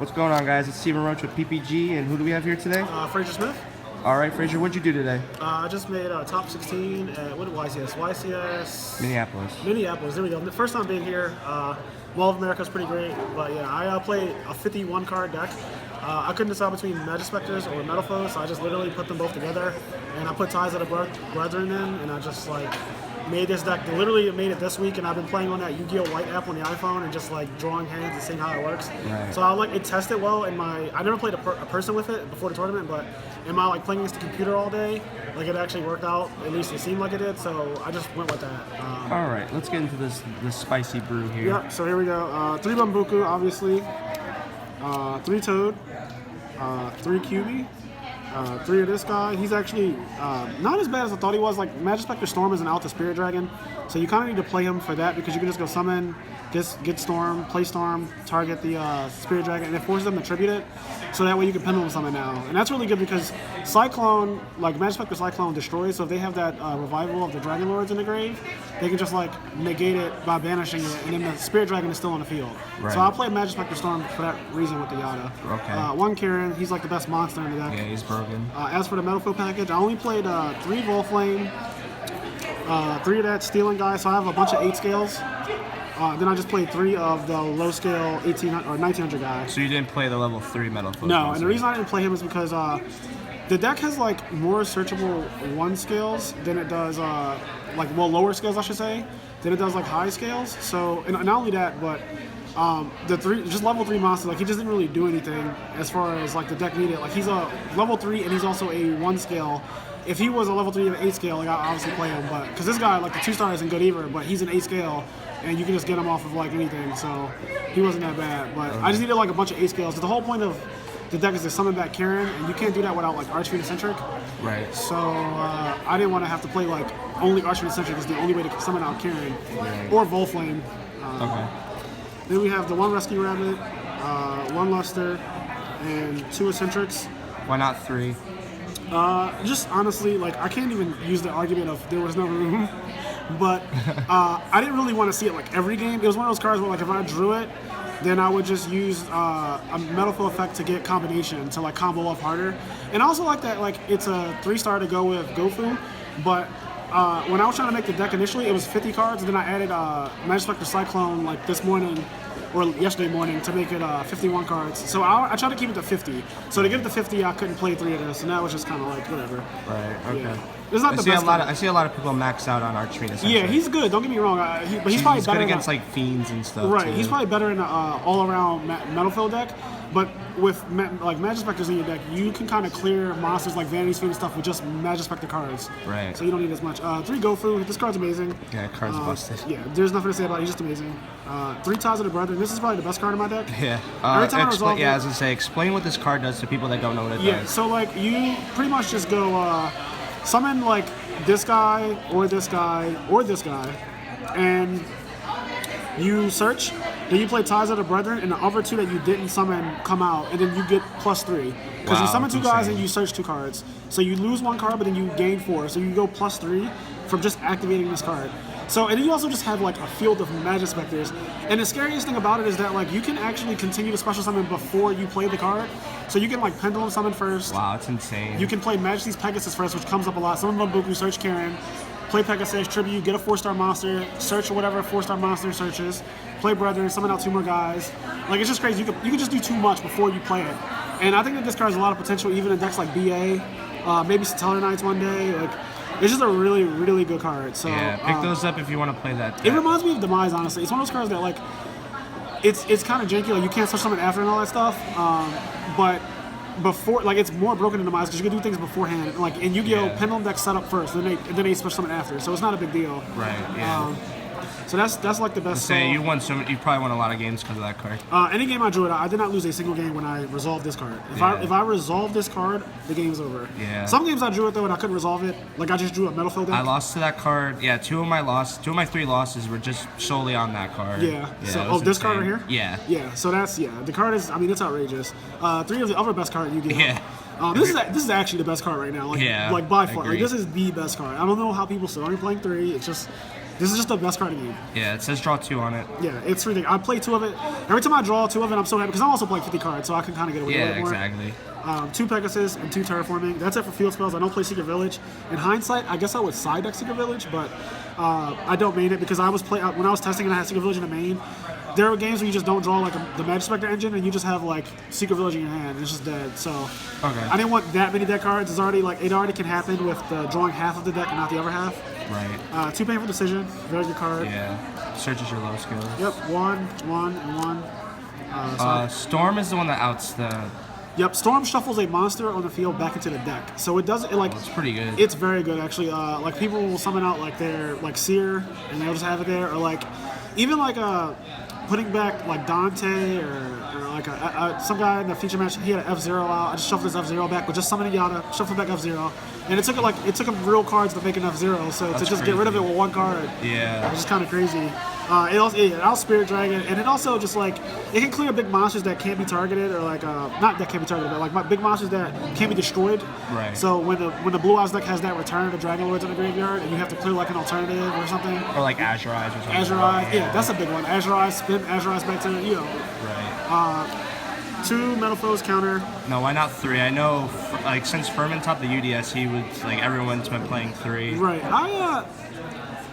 What's going on, guys? It's Steven Roach with PPG, and who do we have here today? Frazier Smith. All right, Frazier, what'd you do today? I just made top 16 at YCS. YCS. Minneapolis. There we go. The first time being here. Mall of America is pretty great, but yeah, I played a 51 card deck. I couldn't decide between Metalspecters or Metalspecters, so I just literally put them both together, and I put Ties of the Brethren in, and I just like made this deck. Literally made it this week, and I've been playing on that Yu-Gi-Oh! White app on the iPhone and just like drawing hands and seeing how it works. Right. So it tested well in my. I never played a person with it before the tournament, but in my playing against the computer all day, it actually worked out. At least it seemed like it did. So I just went with that. All right, let's get into this spicy brew here. Yeah. So here we go. 3 Bambuku, obviously. 3 Toad. 3 QB. 3 of this guy. He's actually not as bad as I thought he was. Like, Metalspecters Storm is an Alta Spirit Dragon, so you kind of need to play him for that because you can just go summon, get Storm, play Storm, target the Spirit Dragon, and it forces them to tribute it, so that way you can pendulum summon now. And that's really good because Cyclone, like Metalspecter Cyclone destroys, so if they have that revival of the Dragon Lords in the grave, they can just negate it by banishing it, and then the Spirit Dragon is still on the field. Right. So I'll play Metalspecter Storm for that reason with the Yada. Okay. 1 Karen, he's like the best monster in the deck. Yeah, he's broken. As for the Metalfield package, I only played 3 Volflame, 3 of that Stealing guy, so I have a bunch of 8 scales. Then I just played 3 of the low scale 1800 or 1900 guy. So you didn't play the level 3 Metalfield? No, and the reason I didn't play him is because the deck has more searchable 1 scales than it does lower scales I should say, than it does high scales. So, and not only that, but the 3 just level 3 monsters, he just didn't really do anything as far as the deck needed. He's a level 3 and he's also a 1 scale. If he was a level 3 and 8 scale, I obviously play him, but because this guy the 2-star isn't good either, but he's an 8 scale and you can just get him off of anything, so he wasn't that bad. But I just needed a bunch of 8 scales. The whole point of the deck is to summon back Karen, and you can't do that without Archfiend Eccentric. Right. So I didn't want to have to play only Archfiend Eccentric is the only way to summon out Karen, or Volflame. Okay. Then we have the 1 Rescue Rabbit, 1 Luster, and 2 Eccentrics. Why not 3? Just honestly, I can't even use the argument of there was no room, but I didn't really want to see it every game. It was one of those cards where if I drew it, then I would just use a Metalfield effect to get combination to combo up harder. And I also like that it's a 3-star to go with Gofu, but when I was trying to make the deck initially, it was 50 cards, and then I added Metalspecter Cyclone this morning, or yesterday morning, to make it 51 cards. So I tried to keep it to 50. So to get it to 50, I couldn't play 3 of this, and that was just kind of whatever. Right, okay. Yeah. It's not the best I see a lot of people max out on Archfiend. Yeah, he's good, don't get me wrong, but he's probably better good against Fiends and stuff. Right, too. he's probably better in an all-around Metalfield deck, but with Metalspecters in your deck, you can kind of clear monsters like Vanity's Fiend and stuff with just Metalspecter cards. Right. So you don't need as much. 3 Gofu, this card's amazing. Yeah, card's busted. Yeah, there's nothing to say about it, he's just amazing. 3 Ties of the Brethren, this is probably the best card in my deck. Yeah. Every time I resolve I was gonna say, explain what this card does to people that don't know what it does. Yeah, so you pretty much just go summon this guy or this guy or this guy, and you search, then you play Ties of the Brethren, and the other 2 that you didn't summon come out, and then you get +3. Because you summon 2 guys and you search 2 cards. So you lose 1 card, but then you gain 4. So you go +3 from just activating this card. So, and then you also just have a field of Metalspecters. And the scariest thing about it is that you can actually continue to special summon before you play the card. So you can Pendulum summon first. Wow, that's insane. You can play Majesty's Pegasus first, which comes up a lot. Summon Bambuku, search Karen, play Pegasus, tribute, get a 4-star monster, search whatever 4-star monster searches, play Brethren, summon out 2 more guys. It's just crazy. You can just do too much before you play it. And I think that this card has a lot of potential, even in decks like BA, maybe Stellar Knights one day. It's just a really, really good card. So yeah, pick those up if you want to play that deck. It reminds me of Demise, honestly. It's one of those cards that it's kind of janky. You can't search summon after and all that stuff. But before, it's more broken than Demise because you can do things beforehand. In Yu-Gi-Oh, Pendulum decks set up first, then they special summon after. So it's not a big deal. Right. Yeah. So that's the best. Say you probably won a lot of games because of that card. Any game I drew it, I did not lose a single game when I resolved this card. If I resolve this card, the game's over. Yeah. Some games I drew it though and I couldn't resolve it. I just drew a Metalfield deck. I lost to that card. Yeah, 2 of my 3 losses were just solely on that card. Yeah. So this card right here. Yeah. Yeah. So the card is. It's outrageous. 3 of the other best card you get. Yeah. This is actually the best card right now. By far. I agree. This is the best card. I don't know how people still aren't playing 3. It's just. This is just the best card in the game. Yeah, it says draw 2 on it. Yeah, it's ridiculous. I play 2 of it. Every time I draw 2 of it, I'm so happy because I'm also playing 50 cards, so I can kind of get away with it more. Yeah, exactly. 2 Pegasus and 2 Terraforming. That's it for field spells. I don't play Secret Village. In hindsight, I guess I would side deck Secret Village, but I don't main it because when I was testing and I had Secret Village in the main, there are games where you just don't draw like the Metalspecter engine and you just have like Secret Village in your hand. It's just dead. So I didn't want that many deck cards. It already can happen with drawing half of the deck and not the other half. Right. 2 painful decision. Very good card. Yeah. Searches your low skills. Yep. 1, 1, and 1. Storm is the one that outs the. Yep, Storm shuffles a monster on the field back into the deck. So it does It's pretty good. It's very good actually. Like people will summon out like their like Seer and they'll just have it there, or like even like putting back like Dante or like some guy in the feature match. He had an F-Zero out. I just shuffled his F-Zero back, but just summoning Yada, shuffled back F-Zero, and it took him real cards to make an F-Zero. So to just get rid of it with 1 card, yeah, which is kind of crazy. It out Spirit Dragon, and it also just like it can clear big monsters that can't be targeted, or like not that can't be targeted, but like big monsters that can't be destroyed. Right. So when the Blue Eyes deck has that return of Dragon Lords in the graveyard, and you have to clear like an alternative or something. Or like Azure Eyes or something. Azure Eyes, yeah, that's a big one. Azure Eyes, spin Azure Eyes back to Right. 2 Metal Foes counter. No, why not 3? I know, like since Furman topped the UDS, he would like everyone's been playing 3. Right.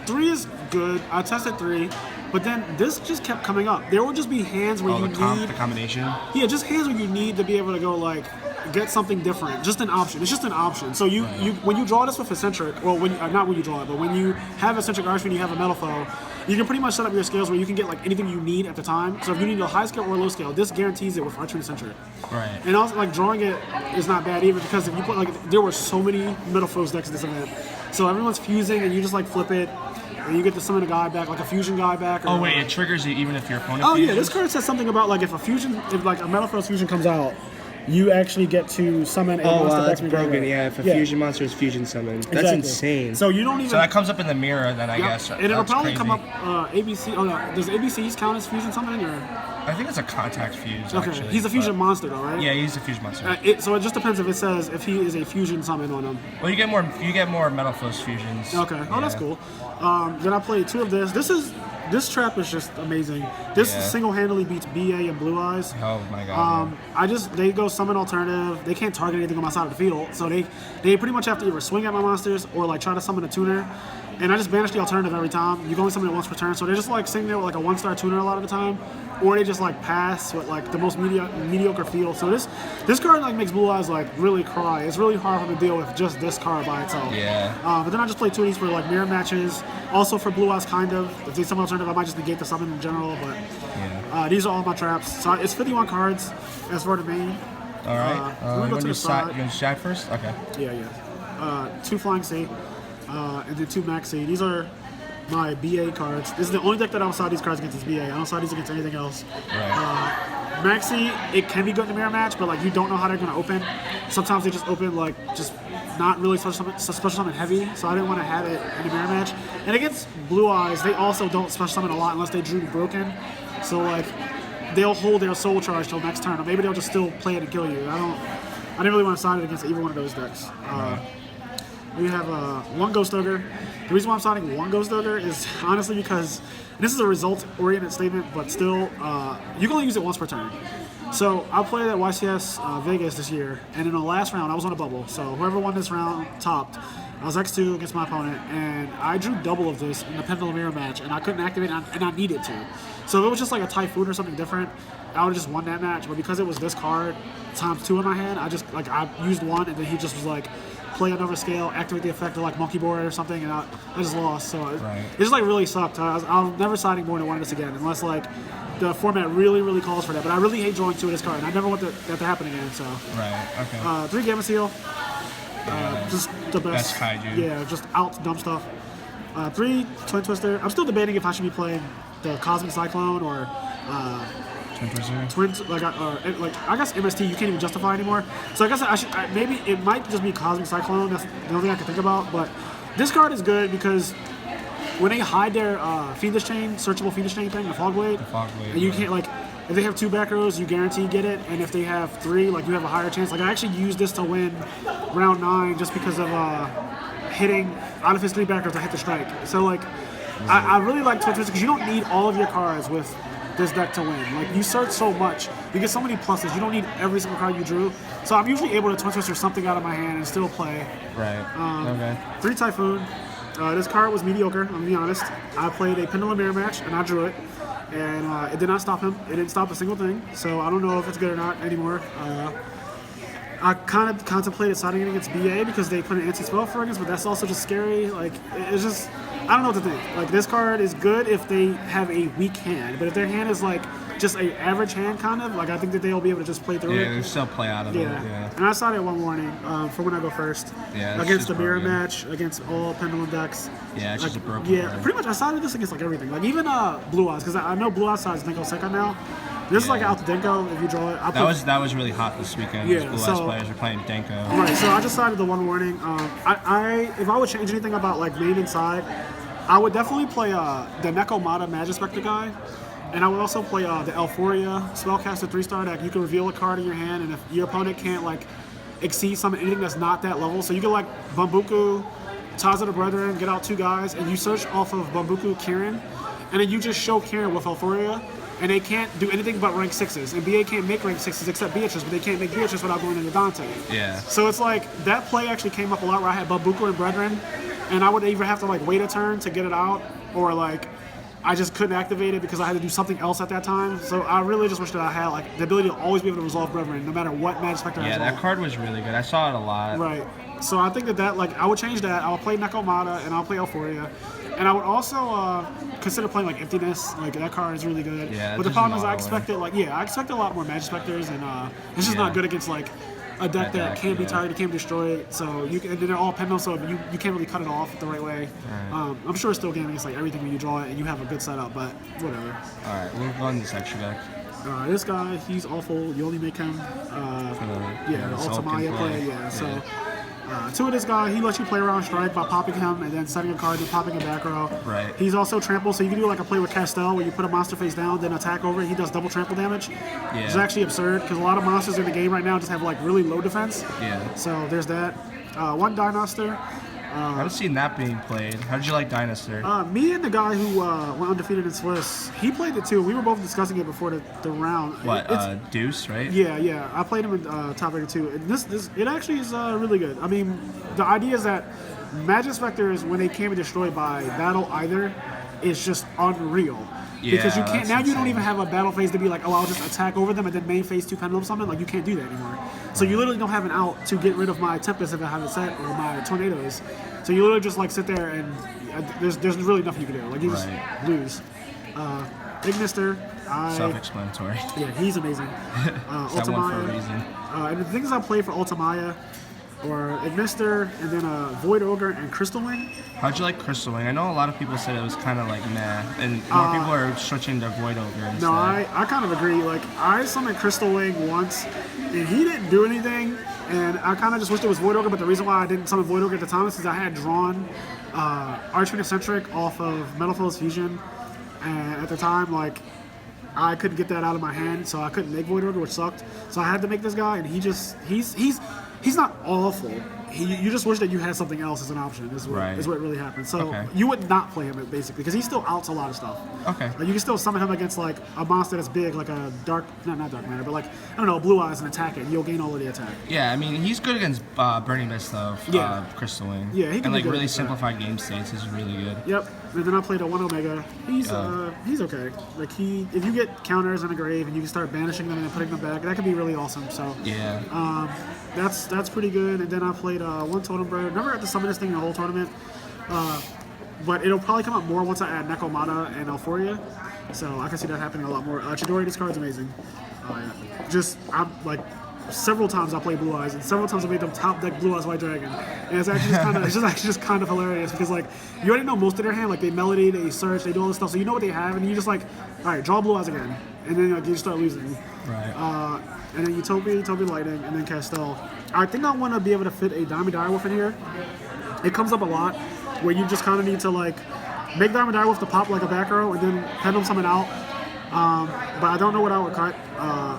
3 is good. I tested 3, but then this just kept coming up. There would just be hands where you need the combination. Yeah, just hands where you need to be able to go like get something different. Just an option. It's just an option. So you when you draw this with Eccentric, well, not when you draw it, but when you have Eccentric Archfiend and you have a Metal Foe, you can pretty much set up your scales where you can get like anything you need at the time. So if you need a high scale or a low scale, this guarantees it with Archer and Eccentric. Right. And also like drawing it is not bad either because if you put like there were so many Metal Foes decks at this event, so everyone's fusing and you just like flip it. And you get to summon a guy back, like a fusion guy back. Or, oh wait, it triggers you even if your opponent. Oh fusions? Yeah, this card says something about like if like a Metal Foes fusion comes out, you actually get to summon a monster that's back. broken. Yeah, if a fusion monster is fusion summoned, that's Exactly. insane. So you don't even. So that comes up in the mirror then, I guess. And it'll That's probably crazy. come up ABC. Oh no, does ABCs count as fusion summoning or? I think it's a contact fuse. Okay, Actually, he's a fusion monster though, right? Yeah, he's a fusion monster. So it just depends if it says if he is a fusion summon on him. Well, you get more Metal Foes fusions. Okay. Oh, that's cool. Then I played 2 of this. This trap is just amazing. This single-handedly beats BA and Blue Eyes. Oh my god. They go summon alternative. They can't target anything on my side of the field, so they pretty much have to either swing at my monsters or like try to summon a tuner. And I just banish the alternative every time. You can only summon it once per turn, so they're just like sitting there with like a 1-star tuner a lot of the time, or they just like pass with like the most mediocre field. So this card like makes Blue Eyes like really cry. It's really hard for them to deal with just this card by itself. Yeah. But then I just play 2 of these for like mirror matches. Also for Blue Eyes, kind of. If they summon alternative, I might just negate the summon in general. But these are all my traps. So it's 51 cards as for the main. All right. Let me go to the side. You want to side first? Okay. Yeah. 2 Flying Sea, and then 2 Max Sea. These are my BA cards. This is the only deck that I don't side these cards against is BA. I don't side these against anything else. Right. Maxi, it can be good in the mirror match, but like you don't know how they're gonna open. Sometimes they just open like just not really special summon heavy, so I didn't want to have it in the mirror match. And against Blue Eyes, they also don't special summon a lot unless they drew broken. So like they'll hold their soul charge till next turn, or maybe they'll just still play it and kill you. I didn't really want to side it against either one of those decks. We have 1 Ghost Ogre. The reason why I'm signing 1 Ghost Ogre is honestly because this is a result-oriented statement, but still, you can only use it once per turn. So I played at YCS Vegas this year, and in the last round, I was on a bubble. So whoever won this round topped. I was X2 against my opponent, and I drew double of this in the Pendulum Mirror match, and I couldn't activate it, and I needed to. So if it was just like a Typhoon or something different, I would have just won that match. But because it was this card times 2 in my hand, I used 1, and then he just was like, play another scale, activate the effect of like Monkey Board or something, and I just lost. So it just like really sucked. I'm never signing more than 1 of this again, unless like the format really, really calls for that. But I really hate drawing 2 of this card, and I never want that to happen again. So Right. Okay. 3 Gamma Seal. Just the best. kaiju. Yeah, just out dumb stuff. 3 Twin Twister. I'm still debating if I should be playing the Cosmic Cyclone or Twin Twister. Twins. Like I guess MST you can't even justify anymore. So I guess maybe it might just be Cosmic Cyclone. That's the only thing I can think about. But this card is good because when they hide their Fiendish Chain, searchable Fiendish Chain thing, the Fog Blade, and you can't like. If they have 2 back rows, you guarantee get it, and if they have 3, like you have a higher chance. Like I actually used this to win round 9 just because of hitting out of his 3 back rows, I hit the strike. So like I really like Twin Twister because you don't need all of your cards with this deck to win. Like, you search so much, you get so many pluses, you don't need every single card you drew. So I'm usually able to Twin Twister something out of my hand and still play. Right. Okay. 3 Typhoon. This card was mediocre, I'm gonna be honest. I played a Pendulum Mirror match and I drew it. And it did not stop him. It didn't stop a single thing. So I don't know if it's good or not anymore. I kind of contemplated siding it against BA because they put an anti-spell fragrance, but that's also just scary. Like, it's just, I don't know what to think. Like, this card is good if they have a weak hand, but if their hand is like just a average hand kind of, like, I think that they'll be able to just play through it. Yeah, they still play out of it. Yeah. And I sided one warning for when I go first. Yeah, against the mirror match, against all Pendulum decks. Yeah, it's like, just a broken Yeah, card. pretty much I sided this against like everything. Like even Blue Eyes, because I know Blue Eyes sides Denko second now. This is like out the Denko if you draw it. That was really hot this weekend. Yeah, Blue Eyes players are playing Denko. Right, so I just sided the one warning. If I would change anything about like main and side, I would definitely play the Nekomata Metalspecters guy. And I would also play the Euphoria Spellcaster 3-star deck. You can reveal a card in your hand, and if your opponent can't like exceed anything that's not that level, so you can like Bambuku, Taza the Brethren, get out 2 guys, and you search off of Bambuku Kirin, and then you just show Kirin with Euphoria, and they can't do anything but rank 6s. And BA can't make rank 6s except Beatrice, but they can't make Beatrice without going into Dante. Yeah. So it's like that play actually came up a lot where I had Bambuku and Brethren, and I would either have to like wait a turn to get it out, or like I just couldn't activate it because I had to do something else at that time. So I really just wish that I had like the ability to always be able to resolve Brethren no matter what Metalspecters I Yeah, that card was really good. I saw it a lot. Right. So I think that like I would change that. I'll play Nekomata and I'll play Euphoria. And I would also consider playing like Emptiness. Like that card is really good. Yeah, but the problem is I expected a lot more Metalspecters, and it's just not good against like a deck that can't be targeted, can't be destroyed. So and they're all pendulum, so you can't really cut it off the right way. Right. I'm sure it's still game against like everything when you draw it and you have a good setup, but whatever. All right, we'll go on this extra deck. This guy, he's awful. You only make him the Ultimaya play. Yeah, so. Two of this guy, he lets you play around strike by popping him and then setting a card and popping a back row. Right. He's also trample, so you can do like a play with Castell where you put a monster face down, then attack over it. He does double trample damage. Yeah. It's actually absurd because a lot of monsters in the game right now just have like really low defense. Yeah. So there's that. One Dinoster. I haven't seen that being played. How did you like Dinoster? Me and the guy who went undefeated in Swiss, he played it too. We were both discussing it before the round. What, Deuce, right? Yeah. I played him in Tiebreaker too. And it actually is really good. I mean, the idea is that Metalspecters, when they can't be destroyed by battle either, is just unreal. Yeah, because you can't now. insane. You don't even have a battle phase to be like, oh, I'll just attack over them and then main phase 2 pendulum summon. Like you can't do that anymore. So you literally don't have an out to get rid of my Tempest if I have it set or my Tornadoes. So you literally just like sit there and there's really nothing you can do. Like you just lose. Ignister. Self-explanatory. Yeah, he's amazing. That one for a reason. And the things I play for Ultimaya or Ignister, and then Void Ogre and Crystal Wing. How'd you like Crystal Wing? I know a lot of people said it was kind of like meh, and more people are switching to Void Ogre instead. No, I kind of agree. Like, I summoned Crystal Wing once, and he didn't do anything, and I kind of just wished it was Void Ogre, but the reason why I didn't summon Void Ogre at the time is because I had drawn Archfiend Eccentric off of Metal Fusion, and at the time, like, I couldn't get that out of my hand, so I couldn't make Void Ogre, which sucked. So I had to make this guy, and he's not awful. You just wish that you had something else as an option. Is what really happened. So you would not play him basically because he still outs a lot of stuff. Okay. Like you can still summon him against like a monster that's big, like a not dark matter, but like I don't know, Blue Eyes and attack it. And you'll gain all of the attack. Yeah, I mean he's good against Burning Mist though. Crystal Wing. Yeah, he can and like be good really against that. simplified game states is really good. Yep. And then I played a 1 Omega. He's okay. Like if you get counters in a grave and you can start banishing them and then putting them back, that could be really awesome. So yeah. That's pretty good. And then I played 1 Totem Bird. Never got to summon this thing in the whole tournament. But it'll probably come up more once I add Nekomata and Euphoria. So I can see that happening a lot more. Chidori, this card's amazing. I'm like several times I played Blue Eyes, and several times I made them top deck Blue Eyes White Dragon. And it's actually just kind of hilarious because like you already know most of their hand, like they melody, they search, they do all this stuff, so you know what they have, and you just like, all right, draw Blue Eyes again, and then like you just start losing. Right. And then Utopia Lightning, and then Castell. I think I want to be able to fit a Diamond Direwolf in here. It comes up a lot where you just kind of need to like make Diamond Direwolf to pop like a back row and then pendulum summon out. But I don't know what I would cut.